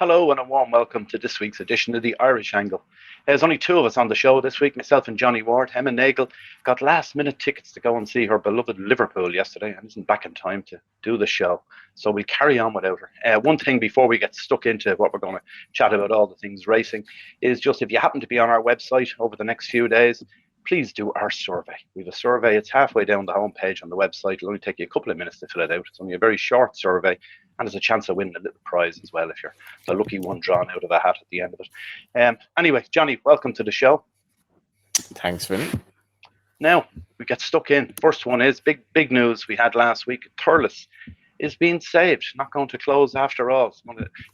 Hello and a warm welcome to this week's edition of the Irish Angle. There's only two of us on the show this week, myself and Johnny Ward. Emma Nagel got last minute tickets to go and see her beloved Liverpool yesterday and isn't back in time to do the show. So we'll carry on without her. One thing before we get stuck into what we're going to chat about, all the things racing, is just if you happen to be on our website over the next few days, please do our survey. We have a survey. It's halfway down the homepage on the website. It'll only take you a couple of minutes to fill it out. It's only a very short survey, and there's a chance of winning a little prize as well if you're the lucky one drawn out of a hat at the end of it. Anyway, Johnny, welcome to the show. Thanks, Vinny. Now, we get stuck in. First one is big news we had last week. Thurles is being saved, not going to close after all.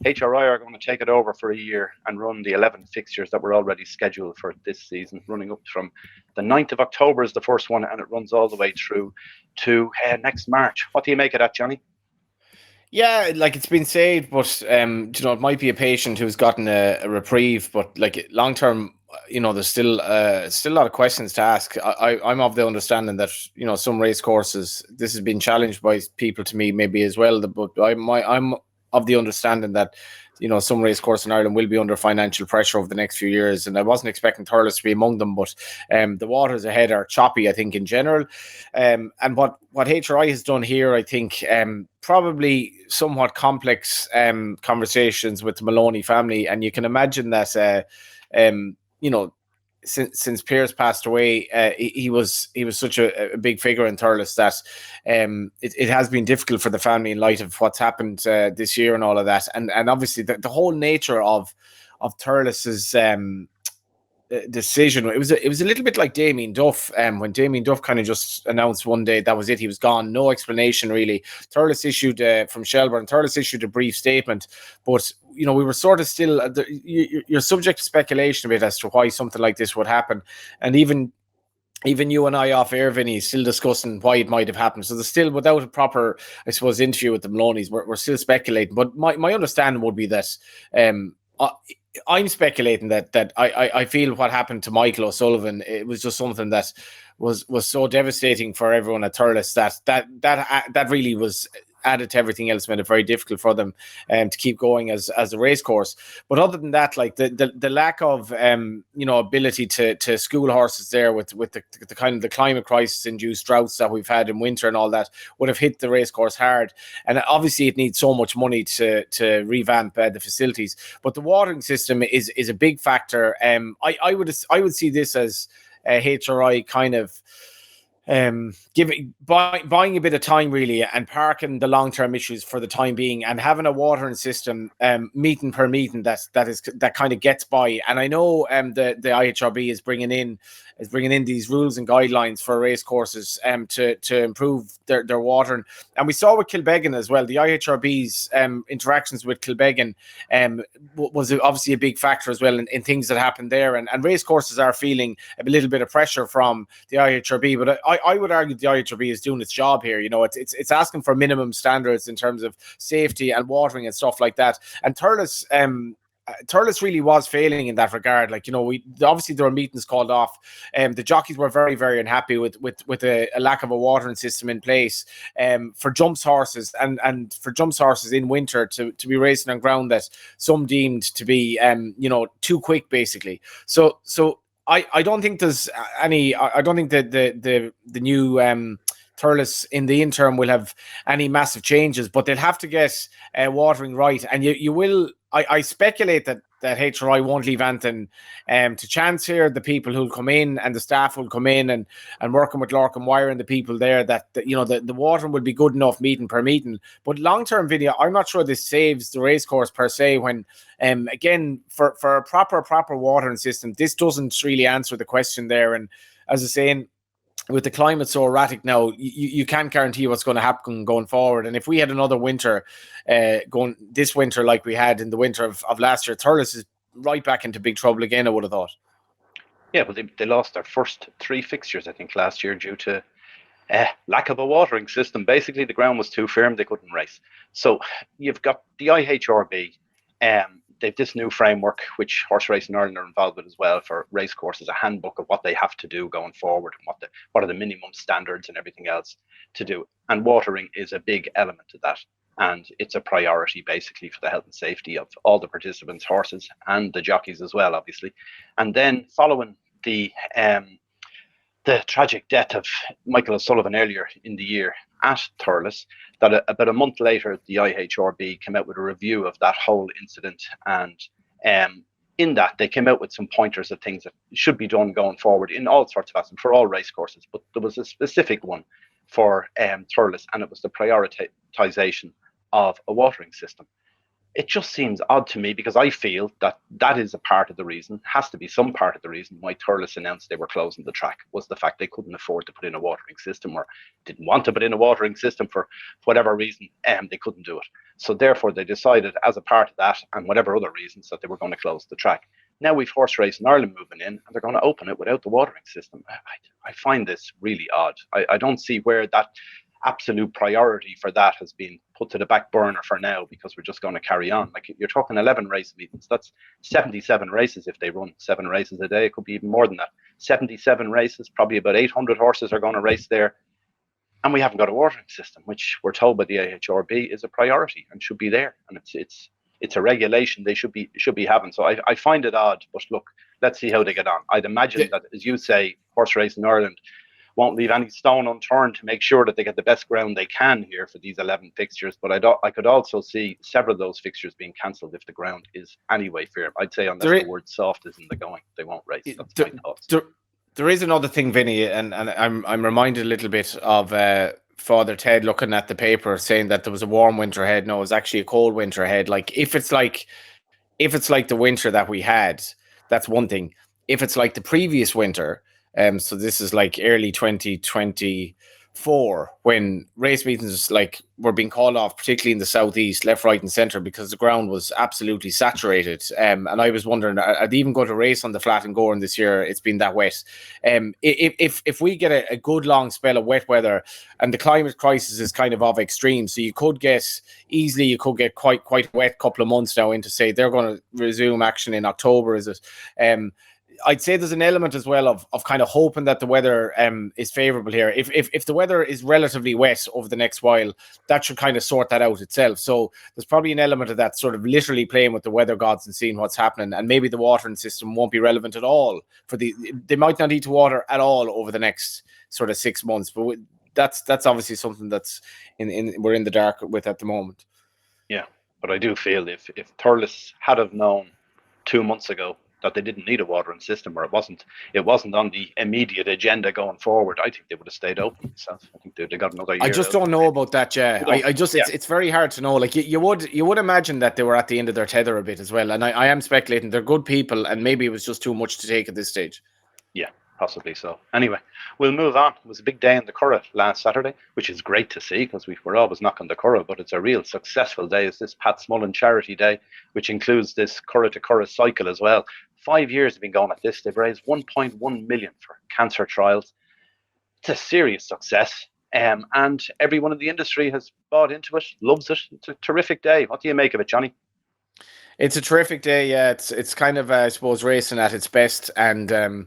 HRI are going to take it over for a year and run the 11 fixtures that were already scheduled for this season, running up from the 9th of October is the first one, and it runs all the way through to next March. What do you make of that, Johnny? Yeah, like it's been saved, but it might be a patient who's gotten a reprieve, but like long term, there's still a lot of questions to ask. I'm of the understanding that some race courses, this has been challenged by people to me maybe as well, but I'm of the understanding that some race course in Ireland will be under financial pressure over the next few years, and I wasn't expecting Thurles to be among them, but the waters ahead are choppy, I think, in general. And what HRI has done here, I think, probably somewhat complex conversations with the Maloney family, and you can imagine that since Pierce passed away, he was such a big figure in Thurles that it has been difficult for the family in light of what's happened this year and all of that, and obviously the whole nature of Thurles's decision. It was a little bit like Damien Duff, when Damien Duff kind of just announced one day that was it, he was gone, no explanation really. Thurles issued from Shelbourne, Thurles issued a brief statement, but we were sort of still you're subject to speculation a bit as to why something like this would happen, and even you and I off air, Vinny, still discussing why it might have happened. So there's still, without a proper, I suppose, interview with the Maloneys, we're still speculating. But my understanding would be that I'm speculating that I feel what happened to Michael O'Sullivan, it was just something that was so devastating for everyone at Thurles that really was added to everything else, made it very difficult for them to keep going as a race course. But other than that, like the lack of ability to school horses there with the kind of the climate crisis induced droughts that we've had in winter and all that would have hit the race course hard. And obviously it needs so much money to revamp the facilities. But the watering system is a big factor. I would see this as HRI kind of buying a bit of time really, and parking the long-term issues for the time being, and having a watering system meeting per meeting that kind of gets by. And I know the IHRB is bringing in these rules and guidelines for race courses to improve their watering. And we saw with Kilbeggan as well, the IHRB's interactions with Kilbeggan was obviously a big factor as well in things that happened there. And race courses are feeling a little bit of pressure from the IHRB, but I would argue the IHRB is doing its job here. It's asking for minimum standards in terms of safety and watering and stuff like that. And Thurles really was failing in that regard. Obviously there were meetings called off. The jockeys were very, very unhappy with a lack of a watering system in place for jumps horses and for jumps horses in winter to be racing on ground that some deemed to be too quick, basically. So I don't think there's any. I don't think that the new Thurles in the interim will have any massive changes, but they'll have to get watering right. And you will. I speculate that HRI won't leave anything to chance here. The people who'll come in and the staff will come in and working with Lorcan Wire and the people there that the watering will be good enough meeting per meeting. But long-term video, I'm not sure this saves the racecourse per se when again for a proper watering system, this doesn't really answer the question there. And as I was saying, with the climate so erratic now, you can't guarantee what's going to happen going forward. And if we had another winter going this winter like we had in the winter of last year, Thurles is right back into big trouble again, I would have thought. Yeah, well, they lost their first 3 fixtures, I think, last year due to lack of a watering system. Basically, the ground was too firm, they couldn't race. So you've got the IHRB, they've this new framework, which Horse Racing Ireland are involved with as well, for race courses, a handbook of what they have to do going forward and what are the minimum standards and everything else to do. And watering is a big element of that. and it's a priority basically for the health and safety of all the participants, horses and the jockeys as well, obviously. And then following the tragic death of Michael O'Sullivan earlier in the year at Thurles, that about a month later, the IHRB came out with a review of that whole incident. And in that, they came out with some pointers of things that should be done going forward in all sorts of aspects for all race courses. But there was a specific one for Thurles, and it was the prioritization of a watering system. It just seems odd to me, because I feel that that is a part of the reason, has to be some part of the reason why Thurles announced they were closing the track, was the fact they couldn't afford to put in a watering system, or didn't want to put in a watering system for whatever reason, and they couldn't do it. So therefore they decided, as a part of that and whatever other reasons, that they were going to close the track. Now we've Horse Racing Ireland moving in, and they're going to open it without the watering system. I find this really odd. I don't see where that absolute priority for that has been put to the back burner for now, because we're just going to carry on. Like, you're talking 11 race meetings, that's 77 races. If they run 7 races a day, it could be even more than that. 77 races, probably about 800 horses are going to race there, and we haven't got a watering system, which we're told by the AHRB is a priority and should be there, and it's a regulation they should be having. So I find it odd, but look, let's see how they get on. I'd imagine that, as you say, Horse Racing Ireland won't leave any stone unturned to make sure that they get the best ground they can here for these 11 fixtures. But I could also see several of those fixtures being cancelled if the ground is anyway firm. I'd say unless the word soft is in the going, they won't race. That's my thoughts. There is another thing, Vinny, and I'm reminded a little bit of Father Ted looking at the paper saying that there was a warm winter ahead. No, it was actually a cold winter ahead. Like, if it's like the winter that we had, that's one thing. If it's like the previous winter, so this is like early 2024, when race meetings were being called off, particularly in the southeast, left, right, and centre, because the ground was absolutely saturated. And I was wondering, are they even going to race on the flat in Goran this year? It's been that wet. If we get a good long spell of wet weather, and the climate crisis is kind of extreme, so you could get quite a wet couple of months now into, say, they're going to resume action in October, is it? I'd say there's an element as well of kind of hoping that the weather is favourable here. If the weather is relatively wet over the next while, that should kind of sort that out itself. So there's probably an element of that, sort of literally playing with the weather gods and seeing what's happening. And maybe the watering system won't be relevant at all they might not need to water at all over the next sort of 6 months. But that's obviously something that's we're in the dark with at the moment. Yeah, but I do feel if Thurles had have known 2 months ago that they didn't need a watering system, or it wasn't on the immediate agenda going forward, I think they would have stayed open. So I think they got another year. I just don't know about that, yeah. It's very hard to know. Like, you would imagine that they were at the end of their tether a bit as well. And I am speculating they're good people, and maybe it was just too much to take at this stage. Yeah, possibly so. Anyway, we'll move on. It was a big day in the Curragh last Saturday, which is great to see, because we're always knocking the Curragh, but it's a real successful day. It's this Pat Smullen Charity Day, which includes this Curragh to Curragh cycle as well. 5 years have been going at this. They've raised 1.1 million for cancer trials. It's a serious success, and everyone in the industry has bought into it, loves it. It's a terrific day. What do you make of it, Johnny? It's a terrific day. Yeah, it's kind of I suppose racing at its best, and there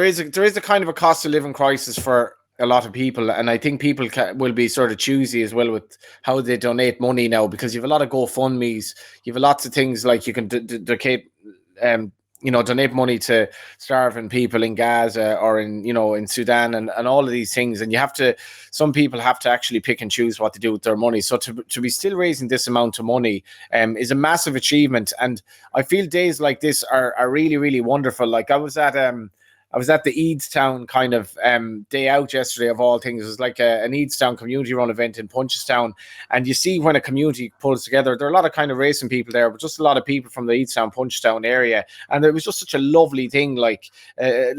is a kind of a cost of living crisis for a lot of people, and I think people will be sort of choosy as well with how they donate money now, because you have a lot of GoFundMe's, you have lots of things like you can donate money to starving people in Gaza or in Sudan and all of these things, and some people have to actually pick and choose what to do with their money. So to be still raising this amount of money is a massive achievement, and I feel days like this are really, really wonderful. Like, I was at the Eadstown kind of day out yesterday, of all things. It was like an Eadstown community run event in Punchestown. And you see when a community pulls together, there are a lot of kind of racing people there, but just a lot of people from the Eadstown, Punchestown area. And it was just such a lovely thing, like a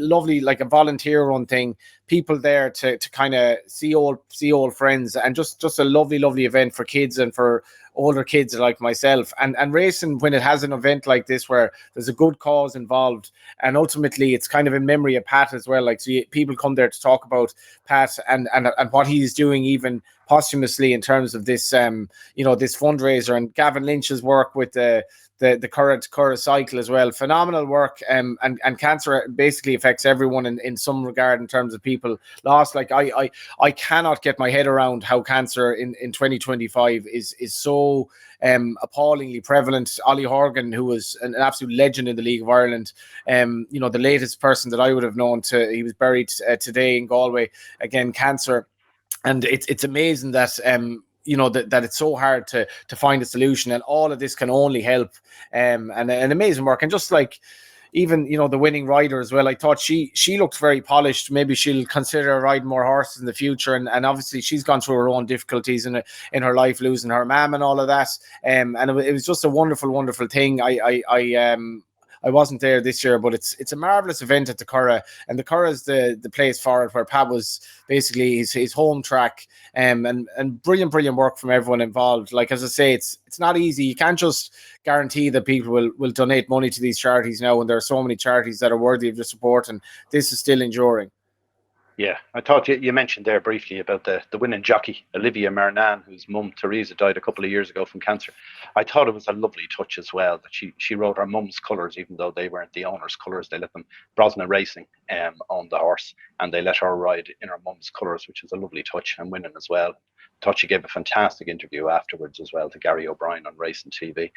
volunteer run thing. People there to kind of see old friends, and just a lovely, lovely event for kids and for older kids like myself, and racing, when it has an event like this where there's a good cause involved, and ultimately it's kind of in memory of Pat as well. Like, so people come there to talk about Pat and what he's doing, even posthumously, in terms of this this fundraiser, and Gavin Lynch's work with the the current cycle as well. Phenomenal work. And cancer basically affects everyone in some regard in terms of people lost. Like I cannot get my head around how cancer in 2025 is so appallingly prevalent. Ollie Horgan, who was an absolute legend in the League of Ireland, the latest person that I would have known he was buried today in Galway, again, cancer. And it's amazing that that it's so hard to find a solution, and all of this can only help. And an amazing work. And just like even the winning rider as well, I thought she looked very polished. Maybe she'll consider riding more horses in the future, and obviously she's gone through her own difficulties in her life, losing her mum and all of that. And it was just a wonderful thing. I wasn't there this year, but it's a marvelous event at the Curragh, and the Curragh is the place for it, where Pat was basically his home track, and brilliant work from everyone involved. Like, as I say, it's not easy. You can't just guarantee that people will donate money to these charities now, when there are so many charities that are worthy of your support, and this is still enduring. Yeah, I thought you mentioned there briefly about the winning jockey, Olivia Marnan, whose mum, Teresa, died a couple of years ago from cancer. I thought it was a lovely touch as well that she rode her mum's colours, even though they weren't the owner's colours. They let them, Brosna Racing, own the horse, and they let her ride in her mum's colours, which is a lovely touch, and winning as well. I thought she gave a fantastic interview afterwards as well to Gary O'Brien on Racing TV.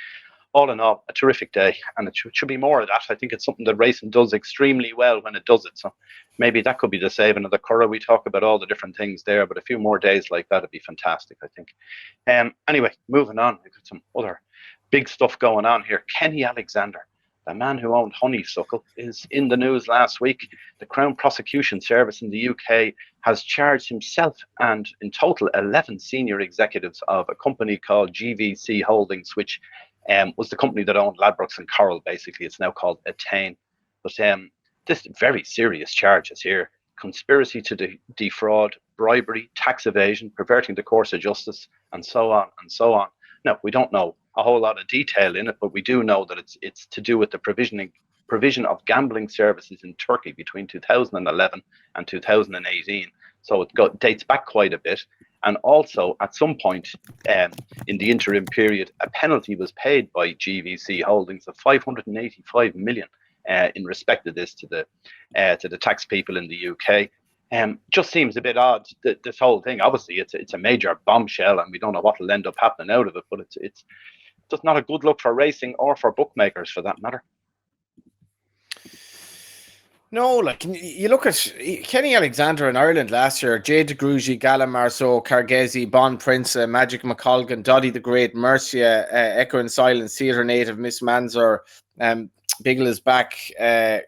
All in all, a terrific day, and it should be more of that. I think it's something that racing does extremely well when it does it. So maybe that could be the saving of the Curragh. We talk about all the different things there, but a few more days like that would be fantastic, I think. Anyway, moving on, we've got some other big stuff going on here. Kenny Alexander, the man who owned Honeysuckle, is in the news last week. The Crown Prosecution Service in the UK has charged himself and in total 11 senior executives of a company called GVC Holdings, which was the company that owned Ladbrokes and Coral. Basically, it's now called Attain. But this very serious charges here: conspiracy to defraud, bribery, tax evasion, perverting the course of justice, and so on and so on. Now, we don't know a whole lot of detail in it, but we do know that it's to do with the provision of gambling services in Turkey between 2011 and 2018. So it dates back quite a bit. And also, at some point in the interim period, a penalty was paid by GVC Holdings of 585 million in respect of this to the tax people in the UK. Just seems a bit odd, this whole thing. Obviously, it's a major bombshell, and we don't know what will end up happening out of it. But it's just not a good look for racing or for bookmakers, for that matter. No, like, you look at Kenny Alexander in Ireland last year: Jay DeGrugy, Gala Marceau, Carghezi, Bon Prince, Magic McColgan, Doddy the Great, Mercia, Echo in Silence, Theatre Native, Miss Manzor, Biggle is Back,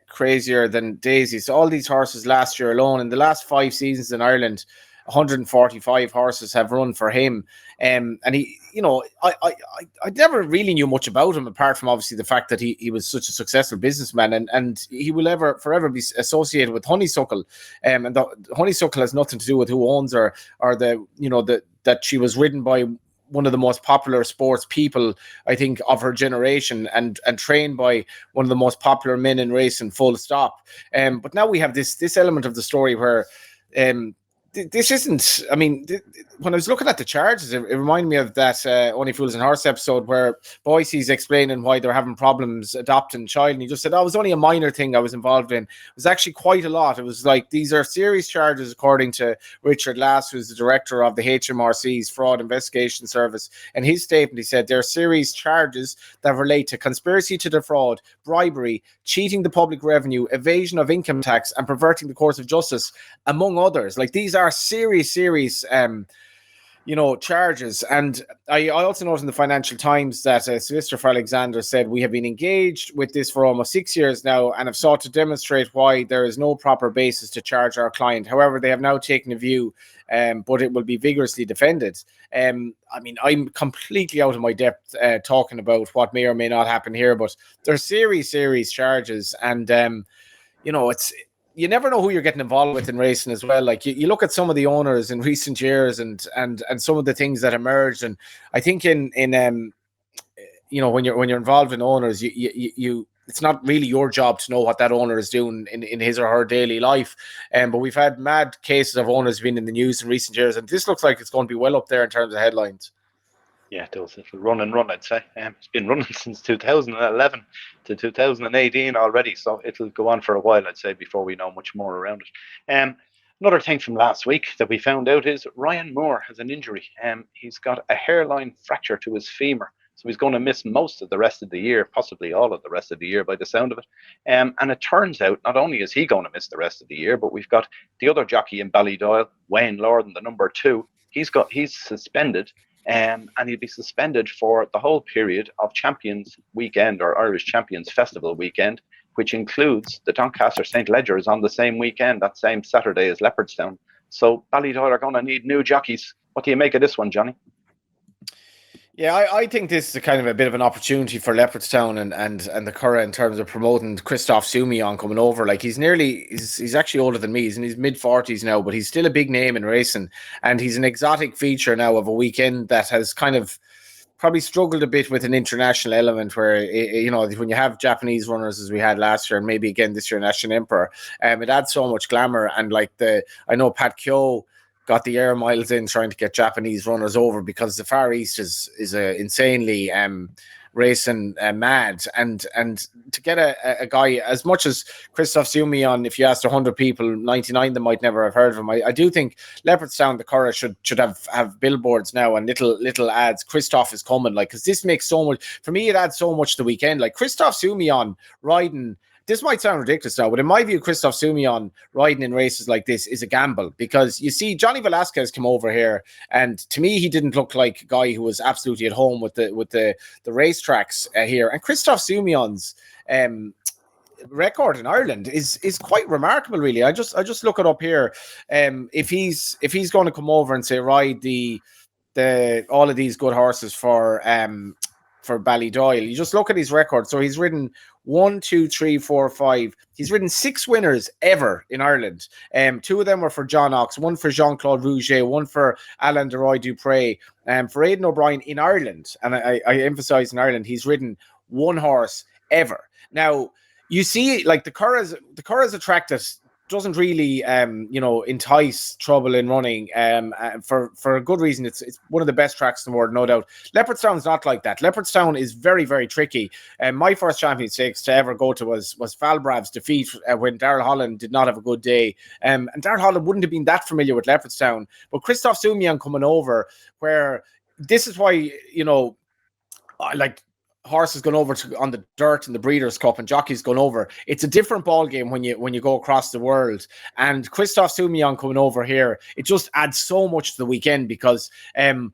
Crazier Than Daisies. All these horses last year alone, in the last 5 seasons in Ireland, 145 horses have run for him. And he, I never really knew much about him, apart from obviously the fact that he was such a successful businessman, and he will forever be associated with Honeysuckle. And the Honeysuckle has nothing to do with who owns her, or that she was ridden by one of the most popular sports people, I think, of her generation, and trained by one of the most popular men in racing, full stop. But now we have this element of the story where this isn't, I mean, when I was looking at the charges, it reminded me of that Only Fools and Horse episode where Boise's explaining why they're having problems adopting a child, and he just said, it was only a minor thing I was involved in. It was actually quite a lot. It was like, these are serious charges, according to Richard Lass, who's the director of the HMRC's Fraud Investigation Service. And his statement, he said, there are serious charges that relate to conspiracy to defraud, bribery, cheating the public revenue, evasion of income tax, and perverting the course of justice, among others. Like, these are serious charges. And I also noted in the Financial Times that Solicitor for Alexander said, we have been engaged with this for almost 6 years now and have sought to demonstrate why there is no proper basis to charge our client. However, they have now taken a view, but it will be vigorously defended. I mean, I'm completely out of my depth talking about what may or may not happen here, but they're serious charges. And, it's, you never know who you're getting involved with in racing as well. Like, you look at some of the owners in recent years and some of the things that emerged. And I think in when you're involved in owners, you it's not really your job to know what that owner is doing in his or her daily life. But we've had mad cases of owners being in the news in recent years, and this looks like it's going to be well up there in terms of headlines. Yeah, it does. It'll run and run, I'd say. It's been running since 2011 to 2018 already, so it'll go on for a while, I'd say, before we know much more around it. Another thing from last week that we found out is Ryan Moore has an injury. He's got a hairline fracture to his femur, so he's going to miss most of the rest of the year, possibly all of the rest of the year by the sound of it. And it turns out not only is he going to miss the rest of the year, but we've got the other jockey in Ballydoyle, Wayne Lorden, the number 2. He's suspended, and he'll be suspended for the whole period of Champions Weekend or Irish Champions Festival Weekend, which includes the Doncaster St. Ledgers on the same weekend, that same Saturday as Leopardstown. So Ballydoyle are going to need new jockeys. What do you make of this one, Johnny? Yeah, I think this is a kind of a bit of an opportunity for Leopardstown and the Curragh in terms of promoting Christophe Soumillon coming over. Like he's actually older than me. He's in his mid-40s now, but he's still a big name in racing, and he's an exotic feature now of a weekend that has kind of probably struggled a bit with an international element where, when you have Japanese runners as we had last year and maybe again this year National Emperor, it adds so much glamour. And I know Pat Keogh got the air miles in trying to get Japanese runners over because the Far East is a insanely racing mad, and to get a guy as much as Christophe Soumillon, if you asked 100 people, 99 of them might never have heard of him. I do think Leopardstown, the Curragh should have billboards now and little ads. Christophe is coming, because this makes so much for me. It adds so much to the weekend. Like Christophe Soumillon riding. This might sound ridiculous now, but in my view, Christophe Soumillon riding in races like this is a gamble, because you see Johnny Velasquez come over here, and to me, he didn't look like a guy who was absolutely at home with the racetracks here. And Christophe Soumillon's record in Ireland is quite remarkable, really. I just look it up here. If he's going to come over and say ride the all of these good horses for Ballydoyle, you just look at his record. So he's ridden 1, 2, 3, 4, 5. He's ridden 6 winners ever in Ireland. 2 of them were for John Ox, 1 for Jean-Claude Rouget, 1 for Alain de Roy Dupré. For Aidan O'Brien in Ireland, and I emphasize in Ireland, he's ridden 1 horse ever. Now, you see, like the Curragh's attracted doesn't really entice trouble in running for a good reason. It's one of the best tracks in the world, no doubt. Leopardstown's not like that. Leopardstown is very, very tricky. My first Champion Stakes to ever go to was Falbrav's defeat when Darrell Holland did not have a good day, and Darrell Holland wouldn't have been that familiar with Leopardstown, but Christophe Soumillon coming over, where this is why horses going over on the dirt in the Breeders' Cup and jockeys going over. It's a different ball game when you go across the world. And Christophe Soumillon coming over here, it just adds so much to the weekend, because I'm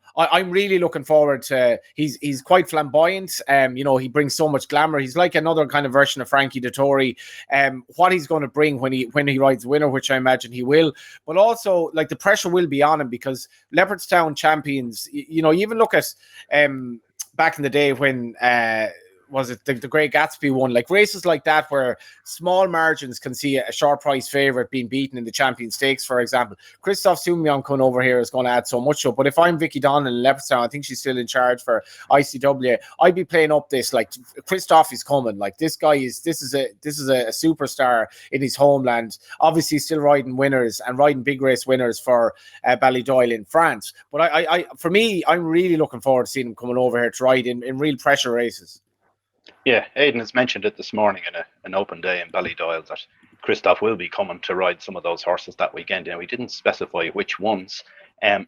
really looking forward to. He's quite flamboyant. He brings so much glamour. He's like another kind of version of Frankie Dettori. What he's going to bring when he rides the winner, which I imagine he will, but also the pressure will be on him, because Leopardstown champions. You even look at back in the day when was it the Great Gatsby won, races like that where small margins can see a short price favourite being beaten in the Champion Stakes, for example. Christophe Soumillon coming over here is going to add so much to it. But if I'm Vicky Donnelly in Leopardstown, I think she's still in charge for ICW, I'd be playing up this Christophe is coming. This guy is this is a superstar in his homeland. Obviously still riding winners and riding big race winners for Ballydoyle in France. But for me, I'm really looking forward to seeing him coming over here to ride in real pressure races. Yeah, Aidan has mentioned it this morning in an open day in Ballydoyle that Christophe will be coming to ride some of those horses that weekend. He didn't specify which ones,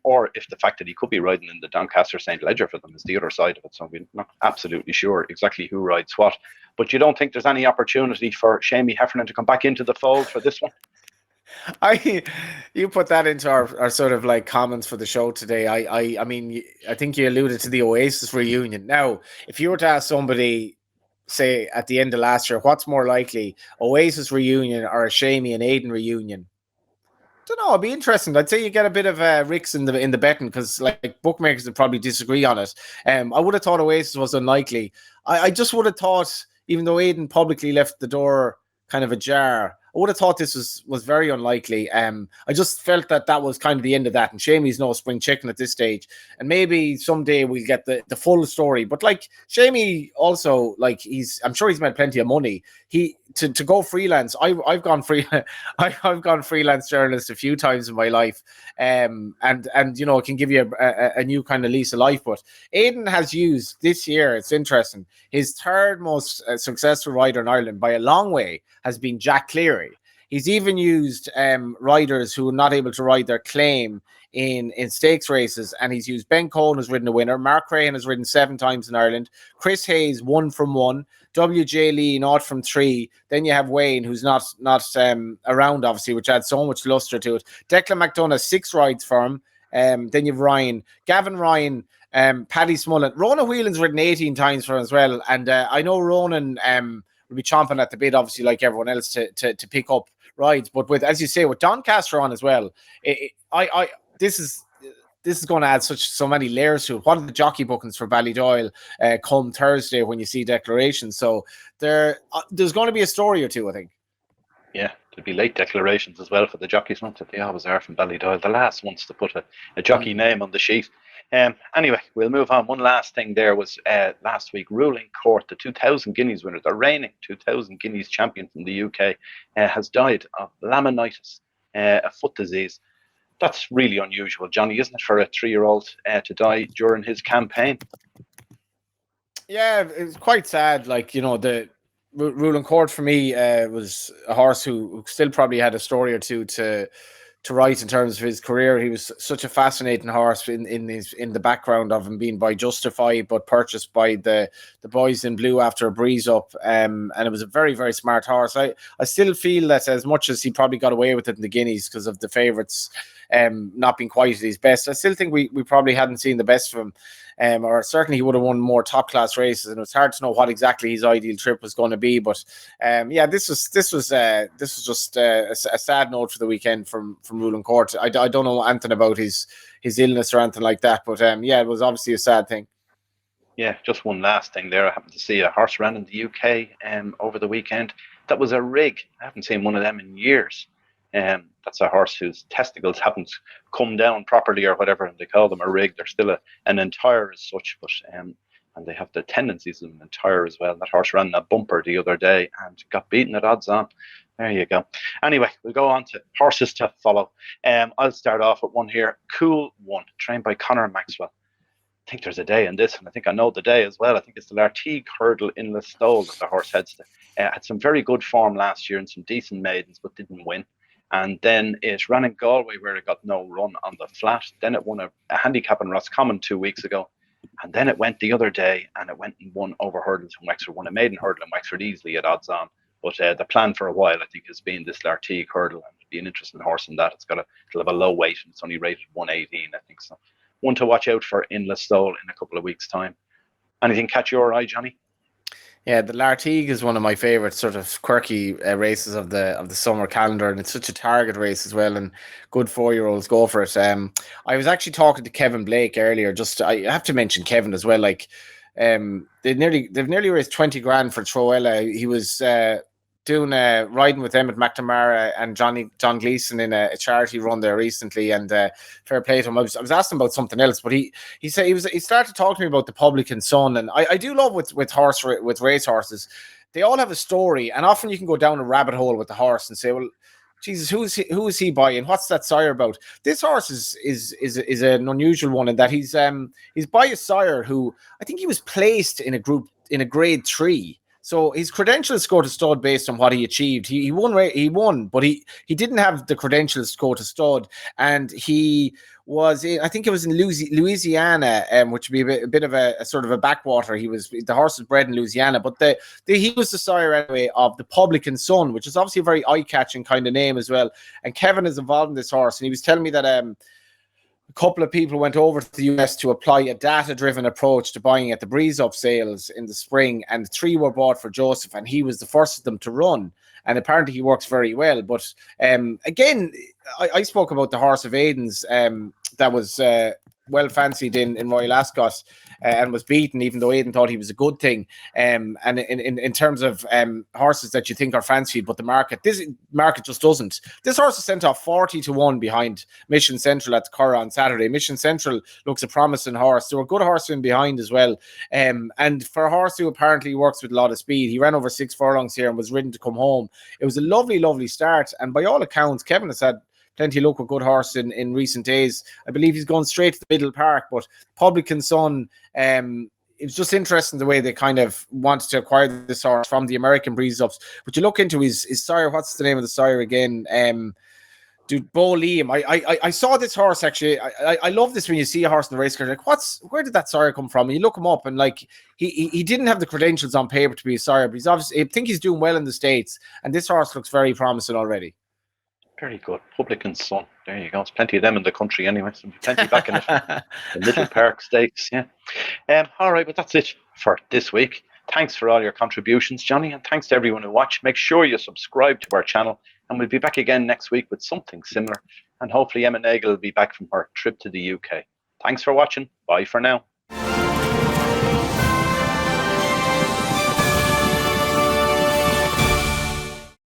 or if the fact that he could be riding in the Doncaster St. Ledger for them is the other side of it. So we're not absolutely sure exactly who rides what. But you don't think there's any opportunity for Shamie Heffernan to come back into the fold for this one? You put that into our sort of comments for the show today. I mean, I think you alluded to the Oasis reunion. Now, if you were to ask somebody, say at the end of last year, what's more likely, Oasis reunion or a Shamie and Aidan reunion? Don't know. It'd be interesting. I'd say you get a bit of Ricks in the betting, because bookmakers would probably disagree on it. I would have thought Oasis was unlikely. I just would have thought, even though Aidan publicly left the door kind of ajar, I would have thought this was very unlikely. I just felt that was kind of the end of that. And Shamie's no spring chicken at this stage. And maybe someday we'll get the full story. But Shamie also, I'm sure he's made plenty of money. to go freelance. I've gone free. I've gone freelance journalist a few times in my life, and it can give you a new kind of lease of life. But Aidan has used this year. It's interesting. His third most successful rider in Ireland by a long way has been Jack Cleary. He's even used riders who are not able to ride their claim in stakes races, and he's used Ben Cohen, who's ridden a winner. Mark Crane has ridden 7 times in Ireland. Chris Hayes 1 from 1. WJ Lee 0 from 3. Then you have Wayne, who's not around, obviously, which adds so much luster to it. Declan McDonough 6 rides for him. Then you have Ryan, Gavin Ryan, Paddy Smullen. Ronan Whelan's ridden 18 times for him as well, and I know Ronan will be chomping at the bit, obviously, like everyone else, to pick up rides. But with, as you say, with Doncaster on as well, this is going to add so many layers to it. What are the jockey bookings for Ballydoyle come Thursday when you see declarations? So there's going to be a story or two, I think. Yeah, there'll be late declarations as well for the jockeys, won't it? They always are from Ballydoyle. The last ones to put a jockey name on the sheet. Anyway, we'll move on. One last thing there was last week, Ruling Court, the 2000 Guineas winner, the reigning 2000 Guineas champion from the UK, has died of laminitis, a foot disease. That's really unusual, Johnny, isn't it, for a 3-year-old to die during his campaign? Yeah, it's quite sad. Like, the Ruling Court for me was a horse who still probably had a story or two to write in terms of his career. He was such a fascinating horse in the background of him being by Justify, but purchased by the boys in blue after a breeze up. And it was a very, very smart horse. I still feel that as much as he probably got away with it in the Guineas because of the favourites not being quite at his best, I still think we probably hadn't seen the best of him. Or certainly he would have won more top class races, and it was hard to know what exactly his ideal trip was going to be. But this was just a sad note for the weekend from Ruling Court. I don't know anything about his illness or anything like that, but it was obviously a sad thing. Yeah, just one last thing there. I happened to see a horse ran in the UK over the weekend. That was a rig. I haven't seen one of them in years. That's a horse whose testicles haven't come down properly or whatever, and they call them a rig. They're still an entire as such, but and they have the tendencies of an entire as well. That horse ran a bumper the other day and got beaten at odds on. There you go. Anyway, we'll go on to horses to follow. I'll start off with one here. Cool One, trained by Conor Maxwell. I think there's a day in this, and I think I know the day as well. I think it's the Lartigue Hurdle in Listowel that the horse heads to. Had some very good form last year and some decent maidens, but didn't win. And then it ran in Galway where it got no run on the flat. Then it won a handicap in Roscommon 2 weeks ago. And then it went the other day and it went and won over hurdles in Wexford, won a maiden hurdle in Wexford easily at odds on. But the plan for a while, I think, has been this Lartigue Hurdle. And it'll be an interesting horse in that. It'll have a low weight and it's only rated 118, I think. So one to watch out for in Listowel in a couple of weeks' time. Anything catch your eye, Johnny? Yeah, the Lartigue is one of my favourite sort of quirky races of the summer calendar, and it's such a target race as well, and good 4-year-olds go for it. I was actually talking to Kevin Blake earlier. I have to mention Kevin as well. Like, they've nearly raised 20 grand for Troella. He was doing riding with Emmett McNamara and John Gleeson in a charity run there recently, and fair play to him. I was asking about something else, but he said he started talking to me about the Publican Son, and I do love with race horses. They all have a story, and often you can go down a rabbit hole with the horse and say, well, Jesus, who is he by, and what's that sire about? This horse is an unusual one in that he's by a sire who I think he was placed in a grade 3. So his credentials go to stud based on what he achieved. He won, but he didn't have the credentials to go to stud, and he was I think it was in Louisiana, which would be a bit of a sort of a backwater. The horse was bred in Louisiana, but he was the sire anyway of the Publican Son, which is obviously a very eye-catching kind of name as well. And Kevin is involved in this horse, and he was telling me that a couple of people went over to the US to apply a data-driven approach to buying at the breeze-up sales in the spring, and 3 were bought for Joseph, and he was the first of them to run. And apparently he works very well. But again, I spoke about the horse of Aiden's that was well fancied in Royal Ascot. and was beaten, even though Aidan thought he was a good thing. And in terms of horses that you think are fancied, but this market just doesn't. This horse is sent off 40-1 behind Mission Central at Curra on Saturday. Mission Central looks a promising horse. There were good horses in behind as well. And for a horse who apparently works with a lot of speed, he ran over 6 furlongs here and was ridden to come home. It was a lovely, lovely start. And by all accounts, Kevin has had plenty of luck with good horse in recent days. I believe he's gone straight to the Middle Park, but Publican Son, it was just interesting the way they kind of wanted to acquire this horse from the American breeds ups. But you look into his sire, what's the name of the sire again? Dude, Bo Liam. I saw this horse actually. I love this when you see a horse in the race car. Like, where did that sire come from? And you look him up, and like he didn't have the credentials on paper to be a sire, but he's obviously, I think he's doing well in the States, and this horse looks very promising already. Very good. Publican Son. There you go. There's plenty of them in the country anyway. So plenty back in it. The Middle Park Stakes. Yeah. All right, but that's it for this week. Thanks for all your contributions, Johnny, and thanks to everyone who watched. Make sure you subscribe to our channel, and we'll be back again next week with something similar. And hopefully Emma Nagle will be back from her trip to the UK. Thanks for watching. Bye for now.